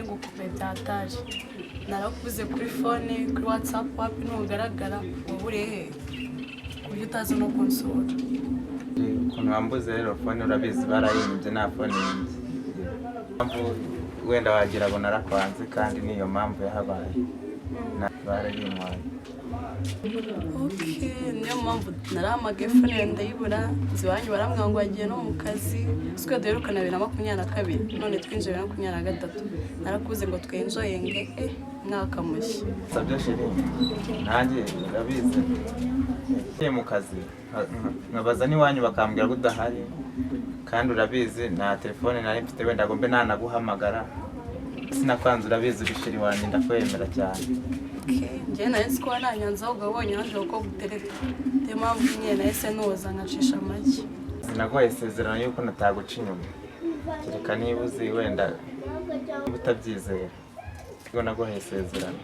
ngukupe byataje narakuze kuri phone kuri WhatsApp wapi ntugaragara wabure he kuburyo utazi no kunsura ukuntu wambuze rero phone urabizi barayimbye nta phone yindi wenda wagira ngo narakwanze kandi niyo mpamvu yahabaye barayimwaye. Okay, niyo mpamvu narahamagaye phone ndayibura ziwanyu baramwanga ngo agiye no mu kazi siko duherukana 2022 none twinjiye 2023 narakuze ngo twenjoyenge mwaka mushya sabyo shiri nanjye urabizi ye mu kazi nkabaza niwanyu bakambwira ko udahari kandi urabizi na telefone nari mfite wenda ngo mbe nanaguhamagara sinakwanze urabizi bishiri wanjye ndakwemera cyane. Njye nahise ko nanyanza ugabonye nanje uko gutereta de mpamvu nyene nahise noza nkacisha make sinagoye isezerano yuko nataguca inyuma kereka niba uzi wenda utabyizera ngo nagoye isezerano.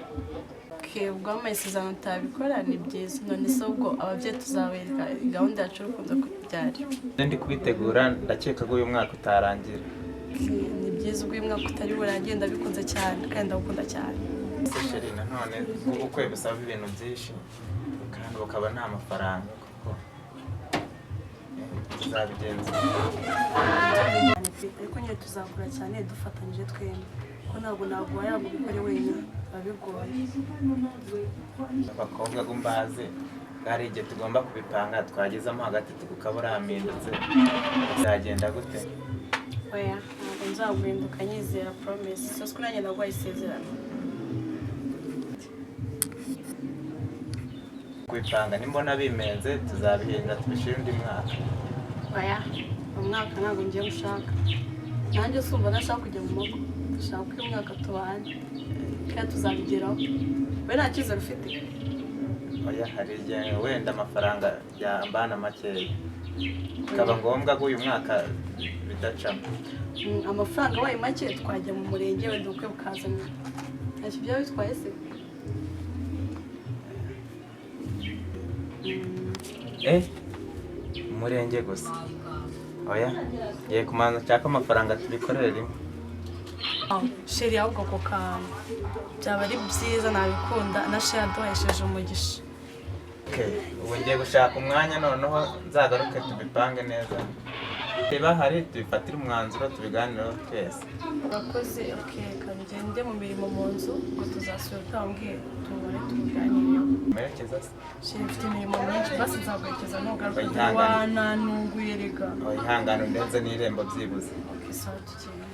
ubwo amasezerano utabikora ni byiza none se ubwo abavyeyi tuzabereka gahunda yacu urukundo kubyari ndi kubitegura ndakeka ko uyu mwaka utarangira. ni byiza ubwo uyu mwaka utari buragenda bikunze cyane kandi ndagukunda cyane. Sheri nanone ubukwe busaba ibintu byinshi kandi bukaba nta mafaranga kuko tuzabigenza ariko nyine tuzakora cyane dufatanyije twembi ko ntabwo yaba ubikore wenyine babigoye. abakobwa gumbaze hari igihe tugomba kubipanga twagezamo hagati tukukaburamindutse bizagenda gute? Oya ntabwo nzaguhinduka nyizera promise sose ko nanjye nagwaye isezerano kubipanga nimbona bimenze tuzabihinda tubishire undi mwaka. Oya umwaka ntabwo ngiye gushaka nanjye sumva nashaka kujya mu mago ndashaka ko uyu mwaka tubanye kandi tuzabigeraho we nta cyizere ufite? Oya hari igihe wenda amafaranga yambana makeya bikaba ngombwa ko uyu mwaka bidacamo. Amafaranga wayo make twajya mu murenge wenda ubukwe bukazana ntacyo byaba bitwaye se? Umurenge gusa oya ngiye kumanza nshaka amafaranga tubikorere rimwe. Sheri ahubwo ako kantu byaba ari byiza nabikunda na sheri aduhesheje umugisha. Ubu ngiye gushaka umwanya noneho nzagaruke tubipange neza niba hari tubifatire umwanzuro tubiganireho twese. Urakoze ngende mu mirimo mu nzu ngo tuzasubira utambwiye tubone tubiganireho. Merekeza se? Sheri mfite imirimo myinshi basi nzaguherekeza ntugaruke wananunguye rega. Ihangane ndenze n'irembo byibuze. Sawa tugende.